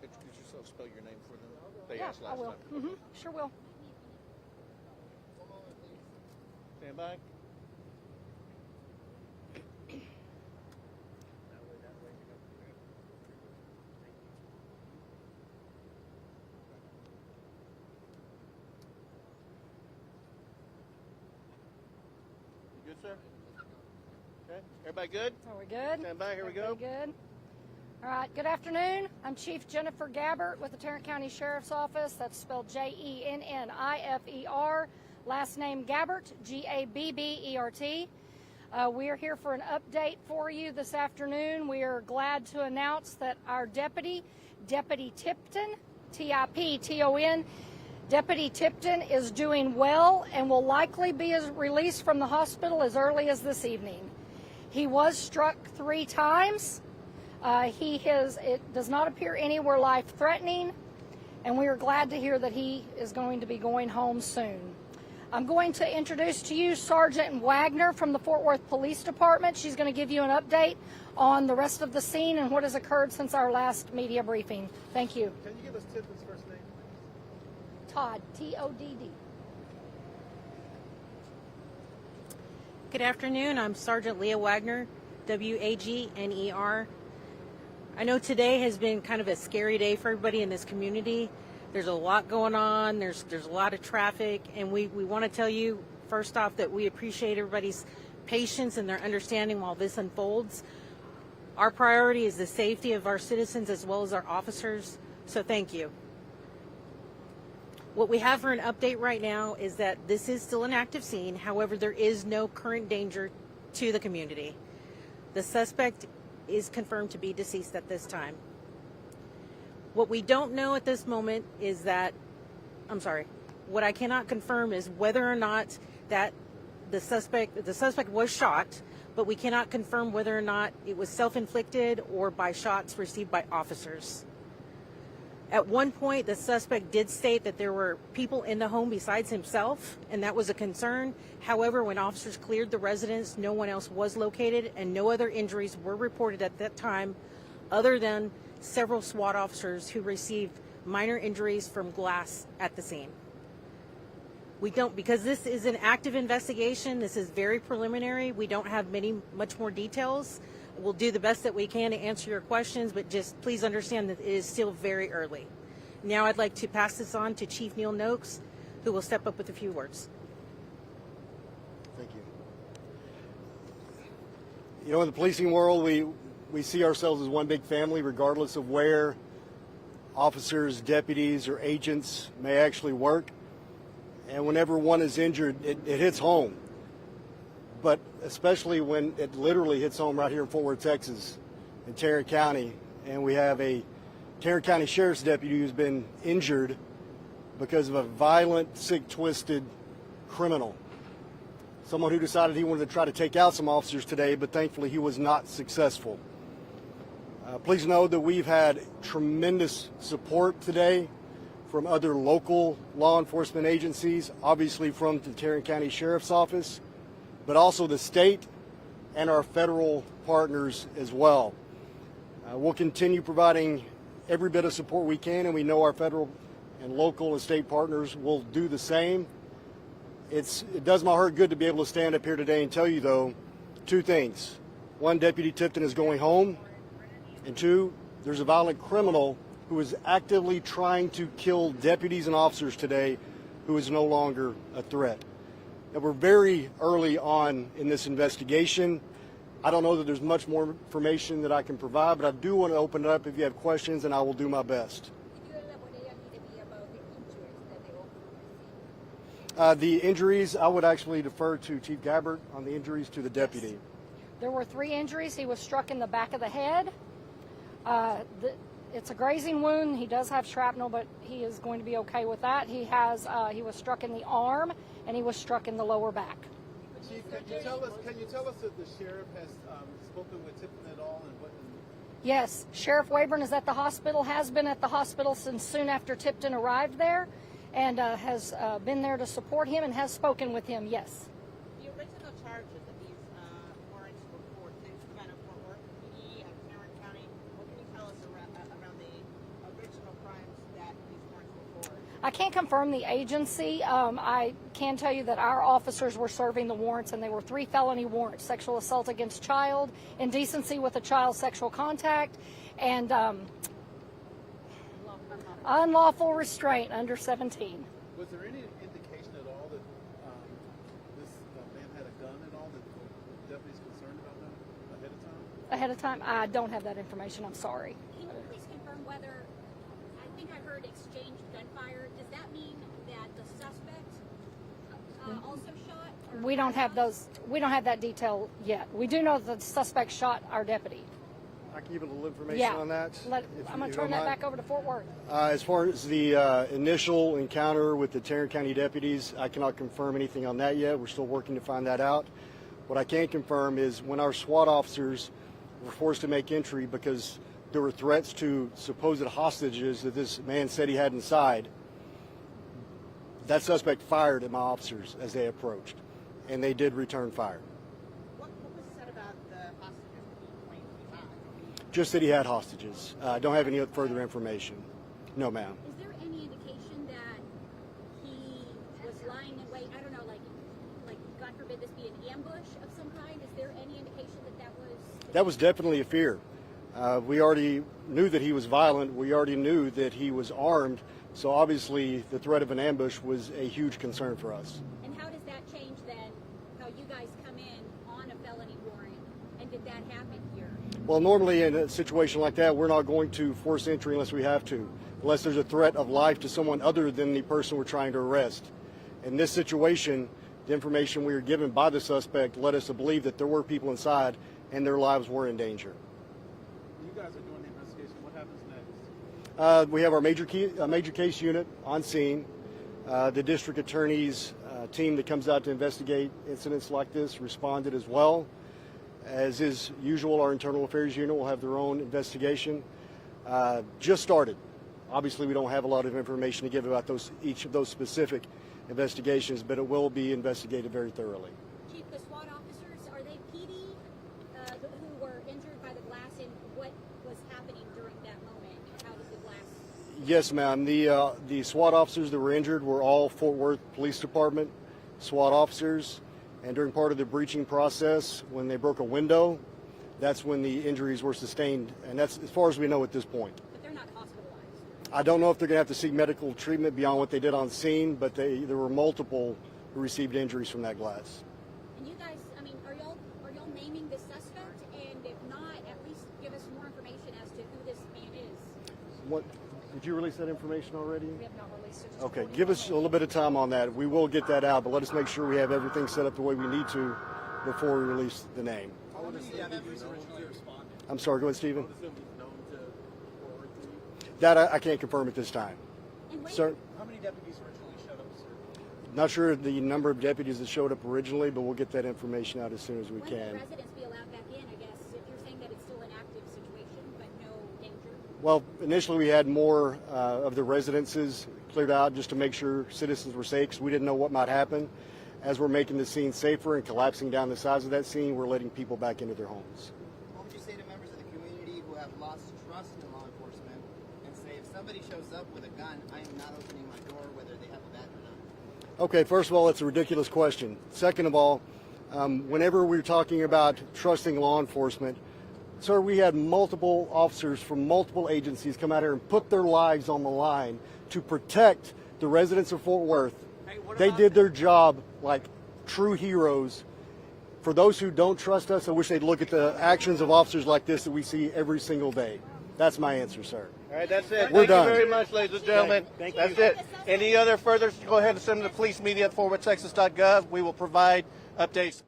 Introduce yourself, spell your name for them. They Yeah, asked last I will. time. Sure will. Stand by. You good, sir? Okay. Everybody good? Are we good? Stand by. Here we go. Good. All right. Good afternoon. I'm Chief Jennifer Gabbert with the Tarrant County Sheriff's Office. That's spelled Jennifer. Last name Gabbert, Gabbert. We are here for an update for you this afternoon. We are glad to announce that our Deputy Tipton, Tipton, Deputy Tipton is doing well and will likely be released from the hospital as early as this evening. He was struck 3 times. It does not appear anywhere life-threatening, and we are glad to hear that he is going to be going home soon. I'm going to introduce to you Sergeant Wagner from the Fort Worth Police Department. She's going to give you an update on the rest of the scene and what has occurred since our last media briefing. Thank you. Can you give us Tipton's first name? Todd, T-O-D-D. Good afternoon. I'm Sergeant Leah Wagner, W-A-G-N-E-R. I know today has been kind of a scary day for everybody in this community. There's a lot going on. There's a lot of traffic, and we want to tell you, first off, that we appreciate everybody's patience and their understanding while this unfolds. Our priority is the safety of our citizens as well as our officers, so thank you. What we have for an update right now is that this is still an active scene. However, there is no current danger to the community. The suspect is confirmed to be deceased at this time. What we don't know at this moment is that, what I cannot confirm is whether or not that the suspect was shot, but we cannot confirm whether or not it was self-inflicted or by shots received by officers. At one point, the suspect did state that there were people in the home besides himself, and that was a concern. However, when officers cleared the residence, no one else was located, and no other injuries were reported at that time, other than several SWAT officers who received minor injuries from glass at the scene. We don't, because this is an active investigation, this is very preliminary, we don't have much more details. We'll do the best that we can to answer your questions, but just please understand that it is still very early. Now I'd like to pass this on to Chief Neil Noakes, who will step up with a few words. Thank you. You know, in the policing world, we see ourselves as one big family, regardless of where officers, deputies, or agents may actually work. And whenever one is injured, it hits home. But especially when it literally hits home right here in Fort Worth, Texas, in Tarrant County, and we have a Tarrant County Sheriff's deputy who's been injured because of a violent, sick, twisted criminal. Someone who decided he wanted to try to take out some officers today, but thankfully he was not successful. Please know that we've had tremendous support today from other local law enforcement agencies, obviously from the Tarrant County Sheriff's Office, but also the state and our federal partners as well. We'll continue providing every bit of support we can, and we know our federal and local and state partners will do the same. It does my heart good to be able to stand up here today and tell you, though, two things. One, Deputy Tipton is going home, and two, there's a violent criminal who is actively trying to kill deputies and officers today who is no longer a threat. And we're very early on in this investigation. I don't know that there's much more information that I can provide, but I do want to open it up if you have questions, and I will do my best. The injuries, I would actually defer to Chief Gabbert on the injuries to the deputy. There were 3 injuries. He was struck in the back of the head. It's a grazing wound. He does have shrapnel, but he is going to be okay with that. He was struck in the arm, and he was struck in the lower back. Chief, can you tell us if the sheriff has spoken with Tipton at all, and what? Yes, Sheriff Wayburn is at the hospital, has been at the hospital since soon after Tipton arrived there, and has been there to support him and has spoken with him, yes. The original charges of these warrants were for things come out of Fort Worth, PD, and Tarrant County. What can you tell us around the original crimes that these warrants were for? I can't confirm the agency. I can tell you that our officers were serving the warrants, and they were 3 felony warrants: sexual assault against child, indecency with a child, sexual contact, and unlawful restraint under 17. Was there any indication at all that this man had a gun at all, that the deputy's concerned about that ahead of time? Ahead of time? I don't have that information. I'm sorry. Can you please confirm whether, I think I heard exchanged gunfire, does that mean that the suspect also shot? Or We don't have those. We don't have that detail yet. We do know that the suspect shot our deputy. I can give a little information on that. I'm going to turn that back over to Fort Worth. As far as the initial encounter with the Tarrant County deputies, I cannot confirm anything on that yet. We're still working to find that out. What I can confirm is when our SWAT officers were forced to make entry because there were threats to supposed hostages that this man said he had inside, that suspect fired at my officers as they approached, and they did return fire. What was said about the hostages that he claimed he had? Just that he had hostages. I don't have any further information. No, ma'am. Is there any indication that he was lying in wait? I don't know, like God forbid this be an ambush of some kind? Is there any indication that was? That was definitely a fear. We already knew that he was violent. We already knew that he was armed. So obviously the threat of an ambush was a huge concern for us. And how does that change then how you guys come in on a felony warrant? And did that happen here? Well, normally in a situation like that, we're not going to force entry unless we have to. unless there's a threat of life to someone other than the person we're trying to arrest. In this situation, the information we were given by the suspect led us to believe that there were people inside and their lives were in danger. You guys are doing the investigation. What happens next? We have our major case unit on scene. The district attorney's team that comes out to investigate incidents like this responded as well. As is usual, our internal affairs unit will have their own investigation. Just started. Obviously, we don't have a lot of information to give about each of those specific investigations, but it will be investigated very thoroughly. Chief, the SWAT officers, are they PD who were injured by the glass, and what was happening during that moment? How did the glass... Yes, ma'am. The SWAT officers that were injured were all Fort Worth Police Department SWAT officers, and during part of the breaching process, when they broke a window, that's when the injuries were sustained, and that's as far as we know at this point. But they're not hospitalized. I don't know if they're going to have to seek medical treatment beyond what they did on scene, but there were multiple who received injuries from that glass. And you guys, I mean, are y'all naming the suspect? And if not, at least give us more information as to who this man is. What? Did you release that information already? We have not released it. Okay, give us a little bit of time on that. We will get that out, but let us make sure we have everything set up the way we need to before we release the name. How many deputies originally responded? I'm sorry, go ahead, Stephen. How many of them was known to Fort Worth PD? That I can't confirm at this time. And when, Sir, How many deputies originally showed up, sir? not sure the number of deputies that showed up originally, but we'll get that information out as soon as we when will can. residents be allowed back in, I guess, if you're saying that it's still an active situation, but no danger? Well, initially we had more of the residences cleared out just to make sure citizens were safe, because we didn't know what might happen. As we're making the scene safer and collapsing down the size of that scene, we're letting people back into their homes. What would you say to members of the community who have lost trust in law enforcement and say, if somebody shows up with a gun, I am not opening my door whether they have a badge or not? Okay, first of all, it's a ridiculous question. Second of all, whenever we're talking about trusting law enforcement, sir, we had multiple officers from multiple agencies come out here and put their lives on the line to protect the residents of Fort Worth. They did their job like true heroes. For those who don't trust us, I wish they'd look at the actions of officers like this that we see every single day. That's my answer, sir. All right, that's it. We're Thank done. you very much, ladies and gentlemen. Thank That's you. it. Any other further, go ahead and send them to policemedia@forwardtexas.gov. We will provide updates.